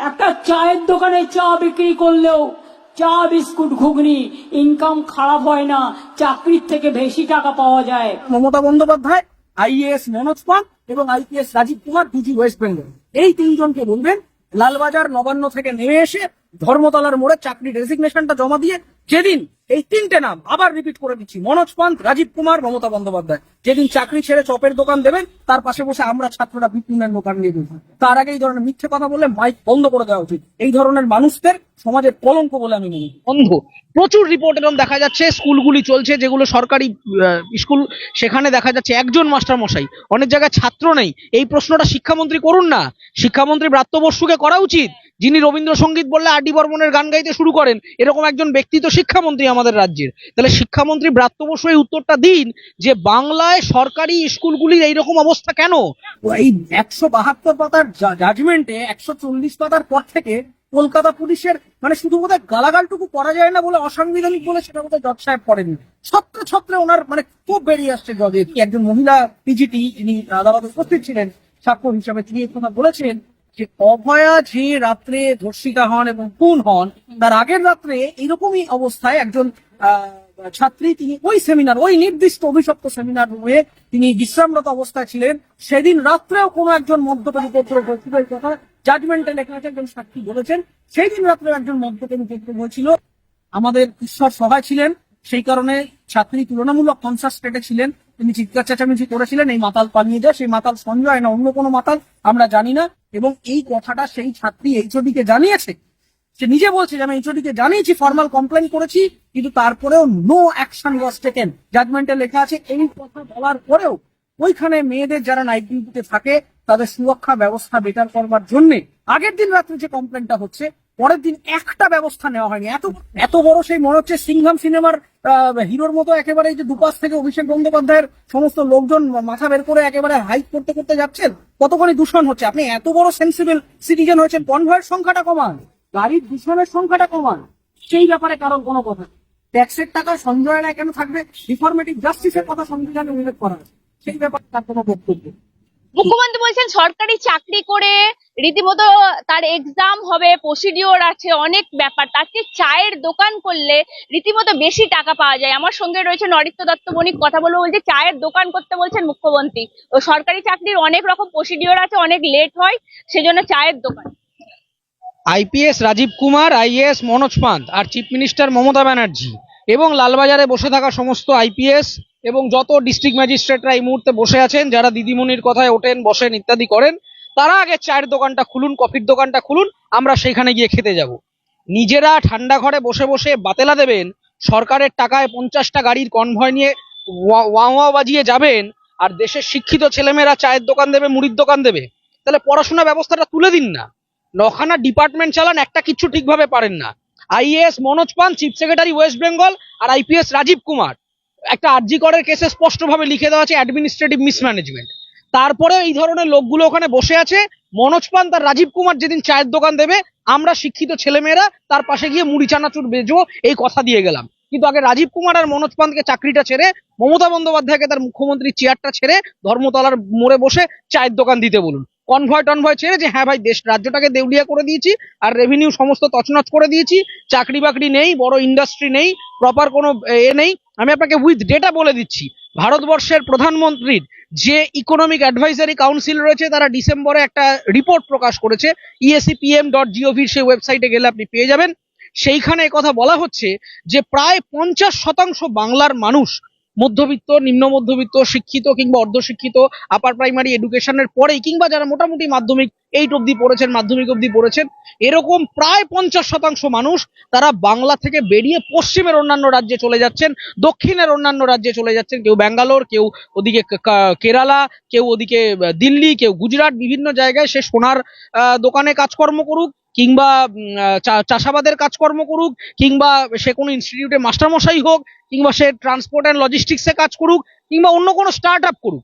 একটা চায়ের দোকানে চা বিক্রি করলেও চা বিস্কুট ঘুগনি ইনকাম খারাপ হয় না, চাকরির থেকে বেশি টাকা পাওয়া যায়। মমতা বন্দ্যোপাধ্যায়, আইএএস মনোজ পান এবং IPS Rajeev Kumar, DG West Bengal, এই তিনজনকে বলবেন লালবাজার নবান্ন থেকে নেমে এসে ধর্মতলার মোড়ে চাকরি রেজিগনেশনটা জমা দিয়ে যেদিন এই তিনটে নাম আবার রিপিট করে দিচ্ছি, মনোজ পান্ত, রাজীব কুমার, মমতা বন্দ্যোপাধ্যায়, যেদিন চাকরি ছেড়ে চপের দোকান দেবেন তার পাশে বসে আমরা ছাত্ররা বিপিনের দোকান নিয়ে দেবো। তার আগে এই ধরনের মিথ্যে কথা বললে মাইক বন্ধ করে দেওয়া উচিত। এই ধরনের মানুষদের সমাজের কলঙ্ক বলে আমি মনে করি। বন্ধ প্রচুর রিপোর্ট এরকম দেখা যাচ্ছে, স্কুলগুলি চলছে যেগুলো সরকারি স্কুল, সেখানে দেখা যাচ্ছে একজন মাস্টার মশাই, অনেক জায়গায় ছাত্র নেই। এই প্রশ্নটা শিক্ষামন্ত্রী করুন না, শিক্ষামন্ত্রী ব্রাত্য বসুকে করা উচিত, যিনি রবীন্দ্রসঙ্গীত বললে আর ডি বর্মনের গান গাইতে শুরু করেন, এরকম একজন ব্যক্তি তো শিক্ষামন্ত্রী আমাদের রাজ্যের। তাহলে শিক্ষামন্ত্রী ব্রাত্য বসু এই উত্তরটা দিন যে বাংলায় সরকারি স্কুলগুলির এইরকম অবস্থা কেন। এই 172 পাতার জাজমেন্টে 140 পাতার পর থেকে কলকাতা পুলিশের মানে শুধু বোধহয় গালাগালটুকু করা যায় না বলে অসাংবিধানিক বলে সেটা বোধহয় জজ সাহেব করেননি। ছত্রে ছত্রে ওনার মানে খুব বেরিয়ে আসছে জজের। একজন মহিলা পিজিটি যিনি আদালতে উপস্থিত ছিলেন সাক্ষ্য হিসাবে, তিনি এই কথা বলেছেন যে অভয়া যে রাত্রে ধর্ষিতা হন এবং খুন হন তার আগের রাত্রে এইরকমই অবস্থায় একজন ছাত্রী, তিনি ওই সেমিনার, ওই নির্দিষ্ট অভিশপ্ত সেমিনার রুমে তিনি বিশ্রামরত অবস্থায় ছিলেন। সেদিন রাত্রেও কোনো একজন মদ্যপানী উপদ্রব হয়েছিল, এই কথা জাজমেন্টে লেখা আছে, একজন সাক্ষী বলেছেন সেই দিন রাত্রেও একজন মদ্যপানী উপদ্রব হয়েছিল। আমাদের ঈশ্বর সহায় ছিলেন, সেই কারণে ছাত্রী তুলনামূলক কনসাস স্টেটে ছিলেন, তিনি চিৎকার চেঁচামেচি করেছিলেন এই মাতাল পালিয়ে যায়। সেই মাতাল সঞ্জয় না অন্য কোনো মাতাল আমরা জানি না, এবং এই কথাটা সেই ছাত্রী এইচওডি কে জানিয়েছে। সে নিজে বলছে যে আমি এইচওডি কে জানিয়েছি, ফর্মাল কমপ্লেন করেছি, কিন্তু তারপরেও নো অ্যাকশন ওয়াজ টেকেন। জাজমেন্টে লেখা আছে এই কথা বলার পরেও ওইখানে মেয়েদের যারা নাইট ডিউটিতে থাকে তাদের সুরক্ষা ব্যবস্থা বেটার করবার জন্য আগের দিন রাত্রে যে কমপ্লেনটা হচ্ছে পরের দিন একটা ব্যবস্থা নেওয়া হয়নি। এত বড় সেই মনে হচ্ছে সিংহাম সিনেমার হিরোর মতো একেবারে যে দুপাশ থেকে অভিষেক বন্দ্যোপাধ্যায়ের সমস্ত লোকজন মাথা বের করে একেবারে হাইক করতে করতে যাচ্ছেন, কতখানি দূষণ হচ্ছে। আপনি এত বড় সেন্সিবল সিটিজেন হয়েছেন, কনভয়ের সংখ্যাটা কমান, গাড়ির দূষণের সংখ্যাটা কমান, সেই ব্যাপারে কারণ কোনো কথা নেই। ট্যাক্সের টাকা সঞ্চয় না কেন থাকবে, রিফর্মেটিভ জাস্টিসের কথা সংবিধানে উল্লেখ করা আছে, সেই ব্যাপারে তার কোনো বক্তব্য। মুখ্যমন্ত্রী বলছেন সরকারি চাকরি করে রীতিমতো তার এক্সাম হবে, প্রসিডিওর আছে, অনেক ব্যাপার, তার চেয়ে চায়ের দোকান করলে রীতিমতো বেশি টাকা পাওয়া যায়। আমার সঙ্গে রয়েছে নরিত্য দত্ত বণিক, কথা বলবো। বলছে চায়ের দোকান করতে বলছেন মুখ্যমন্ত্রী, ও সরকারি চাকরির অনেক রকম প্রসিডিওর আছে, অনেক লেট হয়, সেজন্য চায়ের দোকান। আইপিএস রাজীব কুমার, আইএএস মনোজ পান্ত আর চিফ মিনিস্টার মমতা ব্যানার্জি এবং লালবাজারে বসে থাকা সমস্ত আইপিএস এবং যত ডিস্ট্রিক্ট ম্যাজিস্ট্রেটরা এই মুহূর্তে বসে আছেন, যারা দিদিমণির কথায় ওঠেন বসেন ইত্যাদি করেন, তারা আগে চায়ের দোকানটা খুলুন, কফির দোকানটা খুলুন, আমরা সেখানে গিয়ে খেতে যাব। নিজেরা ঠান্ডা ঘরে বসে বসে বাতেলা দেবেন, সরকারের টাকায় 50টা গাড়ির কনভয় নিয়ে ওয়া বাজিয়ে যাবেন, আর দেশের শিক্ষিত ছেলেমেয়েরা চায়ের দোকান দেবে, মুড়ির দোকান দেবে। তাহলে পড়াশোনা ব্যবস্থাটা তুলে দিন না, নখানা ডিপার্টমেন্ট চালান, একটা কিচ্ছু ঠিকভাবে পারেন না। আইএএস মনোজ পান, চিফ সেক্রেটারি ওয়েস্ট বেঙ্গল, আর আইপিএস রাজীব কুমার, একটা আরজি করের কেসে স্পষ্টভাবে লিখে দেওয়া আছে অ্যাডমিনিস্ট্রেটিভ মিসম্যানেজমেন্ট। তারপরে এই ধরনের লোকগুলো ওখানে বসে আছে। মনোজ পান আর রাজীব কুমার যেদিন চায়ের দোকান দেবে, আমরা শিক্ষিত ছেলেমেয়েরা তার পাশে গিয়ে মুড়ি চানাচুর বেচবো, এই কথা দিয়ে গেলাম। কিন্তু আগে রাজীব কুমার আর মনোজ পান্তকে চাকরিটা ছেড়ে, মমতা বন্দ্যোপাধ্যায়কে তার মুখ্যমন্ত্রীর চেয়ারটা ছেড়ে ধর্মতলার মোড়ে বসে চায়ের দোকান দিতে বলুন। কনভয় টনভয় ছেড়ে যে হ্যাঁ ভাই দেশ রাজ্যটাকে দেউলিয়া করে দিয়েছি আর রেভিনিউ সমস্ত তছনছ করে দিয়েছি, চাকরি বাকরি নেই, বড় ইন্ডাস্ট্রি নেই, প্রপার কোনো নেই। আমি আপনাকে উইথ ডেটা বলে দিচ্ছি, ভারতবর্ষের প্রধানমন্ত্রীর যে ইকোনমিক অ্যাডভাইজারি কাউন্সিল রয়েছে, তারা ডিসেম্বরে একটা রিপোর্ট প্রকাশ করেছে, escpm.gov সেই ওয়েবসাইটে গেলে আপনি পেয়ে যাবেন। সেইখানে কথা বলা হচ্ছে যে প্রায় 50% বাংলার মানুষ মধ্যবিত্ত, নিম্ন মধ্যবিত্ত, শিক্ষিত কিংবা অর্ধশিক্ষিত, আপার প্রাইমারি এডুকেশনের পরেই, কিংবা যারা মোটামুটি মাধ্যমিক 8 অব্দি পড়েছেন, মাধ্যমিক অব্দি পড়েছেন, এরকম প্রায় 50% মানুষ তারা বাংলা থেকে বেরিয়ে পশ্চিমের অন্যান্য রাজ্যে চলে যাচ্ছেন, দক্ষিণের অন্যান্য রাজ্যে চলে যাচ্ছেন। কেউ ব্যাঙ্গালোর, কেউ ওদিকে কেরালা, কেউ ওদিকে দিল্লি, কেউ গুজরাট, বিভিন্ন জায়গায় সে সোনার দোকানে কাজকর্ম করুক, কিংবা চাষাবাদের কাজকর্ম করুক, কিংবা সে কোনো ইনস্টিটিউটে মাস্টারমশাই হোক, কিংবা সে ট্রান্সপোর্ট অ্যান্ড লজিস্টিক্সে কাজ করুক, কিংবা অন্য কোনো স্টার্ট আপ করুক,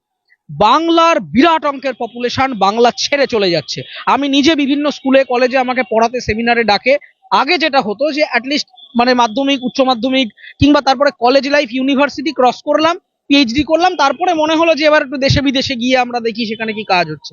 বাংলার বিরাট অঙ্কের পপুলেশন বাংলা ছেড়ে চলে যাচ্ছে। আমি নিজে বিভিন্ন স্কুলে কলেজে আমাকে পড়াতে সেমিনারে ডাকে। আগে যেটা হতো যে অ্যাটলিস্ট মানে মাধ্যমিক, উচ্চ মাধ্যমিক, কিংবা তারপরে কলেজ লাইফ, ইউনিভার্সিটি ক্রস করলাম, পিএইচডি করলাম, তারপরে মনে হলো যে এবার একটু দেশে বিদেশে গিয়ে আমরা দেখি সেখানে কি কাজ হচ্ছে।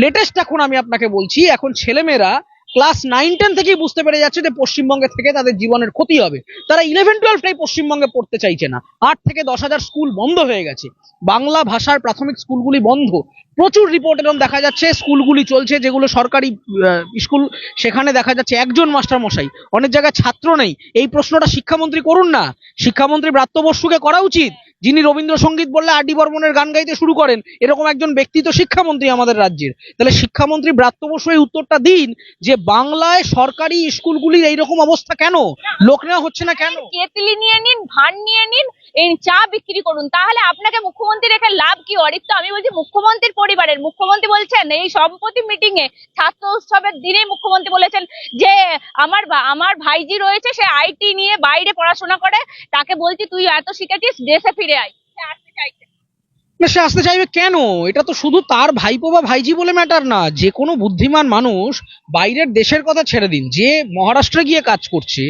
লেটেস্ট এখন আমি আপনাকে বলছি, এখন ছেলেমেয়েরা ক্লাস 9-10 থেকেই বুঝতে পেরে যাচ্ছে যে পশ্চিমবঙ্গে থেকে তাদের জীবনের ক্ষতি হবে। তারা 11-12টাই পশ্চিমবঙ্গে পড়তে চাইছে না। 8 থেকে 10,000 স্কুল বন্ধ হয়ে গেছে, বাংলা ভাষার প্রাথমিক স্কুলগুলি বন্ধ। প্রচুর রিপোর্ট এরকম দেখা যাচ্ছে স্কুলগুলি চলছে যেগুলো সরকারি স্কুল, সেখানে দেখা যাচ্ছে একজন মাস্টার মশাই, অনেক জায়গায় ছাত্র নেই। এই প্রশ্নটা শিক্ষামন্ত্রী করুন না, শিক্ষামন্ত্রী ব্রাত্য বসুকে করা উচিত, যিনি রবীন্দ্রসঙ্গীত বললে আর ডি বর্মনের গান গাইতে শুরু করেন, এরকম একজন ব্যক্তি তো শিক্ষামন্ত্রী আমাদের রাজ্যের। তাহলে শিক্ষামন্ত্রী ব্রাত্য বসু এই উত্তরটা দিন যে বাংলায় সরকারি স্কুলগুলির এইরকম অবস্থা কেন, লোক নেওয়া হচ্ছে না কেন? কেতলি নিয়ে নিন, ভান নিয়ে নিন, এই চা বিক্রি করুন, তাহলে আপনাকে মুখ্যমন্ত্রী রেখে লাভ কি? অরিত্র, আমি বলছি মুখ্যমন্ত্রীর পরিবারের মুখ্যমন্ত্রী বলছেন এই সম্প্রতি মিটিং এ ছাত্র উৎসবের দিনে মুখ্যমন্ত্রী বলেছেন যে আমার ভাইজি রয়েছে, সে আইটি নিয়ে বাইরে পড়াশোনা করে, তাকে বলছি তুই এত শিখেছিস, দেশে ফিরে আয়। সে আসতে চাইছে না, সে আসতে চাইবে কেন? এটা তো শুধু তার ভাইপো বা ভাইজি বলে ম্যাটার না। যে কোনো বুদ্ধিমান মানুষ, বাইরের দেশের কথা ছেড়ে দিন, যে মহারাষ্ট্রে গিয়ে কাজ করছে,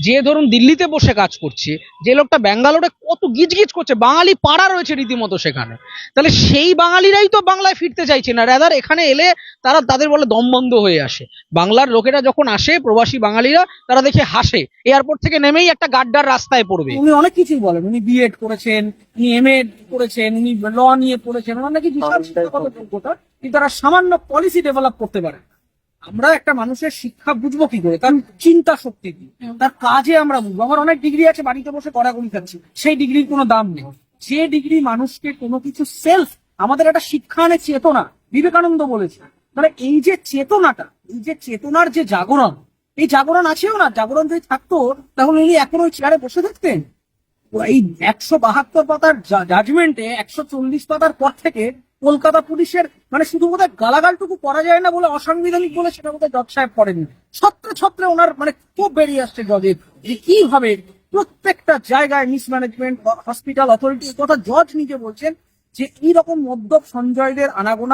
যে ধরুন দিল্লিতে বসে কাজ করছে, যে লোকটা ব্যাঙ্গালোরে কত গিজগিজ করছে, বাঙালি পাড়া রয়েছে রীতিমতো সেখানে, তাহলে সেই বাঙালিরাই তো বাংলায় ফিরতে চাইছে না। রাদার এখানে এলে তাদের বলে দম বন্ধ হয়ে আসে। বাংলার লোকেরা যখন আসে, প্রবাসী বাঙালিরা, তারা দেখে হাসে, এয়ারপোর্ট থেকে নেমেই একটা গাড্ডার রাস্তায় পড়বে। উনি অনেক কিছুই বলেন, উনি বিএড করেছেন, উনি এমএ করেছেন, উনি ল নিয়ে পড়েছেন, ওনার নাকি বিশাল শিক্ষাগত যোগ্যতা, কিন্তু তারা সামান্য পলিসি ডেভেলপ করতে পারে। আমরা একটা মানুষের শিক্ষা বুঝবো কি করে? তার চিন্তা শক্তি কি, তার কাজে আমরা বুঝবো। আমার অনেক ডিগ্রি আছে, বাড়িতে বসে কড়াকড়ি খাচ্ছি, সেই ডিগ্রির কোনো দাম নেই। যে ডিগ্রি মানুষকে কোনো কিছু সেলফ, আমাদের একটা শিক্ষা আনে চেতনা, বিবেকানন্দ বলেছে। তাহলে এই যে চেতনাটা, এই যে চেতনার যে জাগরণ, এই জাগরণ আছেও না। জাগরণ যদি থাকতো তাহলে উনি এখন ওই চেয়ারে বসে থাকতেন? এই 172 পাতার জাজমেন্টে 140 পাতার পর থেকে কলকাতা পুলিশের মানে শুধু বোধহয় গালাগালটুকু করা যায় না বলে অসাংবিধানিক বলে সেটা বোধহয় জজ সাহেব করেননি। ছত্রে ছত্রে ওনার মানে খুব বেরিয়ে আসছে জজের যে কিভাবে প্রত্যেকটা জায়গায় মিসম্যানেজমেন্ট, হসপিটাল অথরিটি, কথা জজ নিজে বলছেন যে এইরকম মদ্যপ সঞ্জয়দের আনাগোনা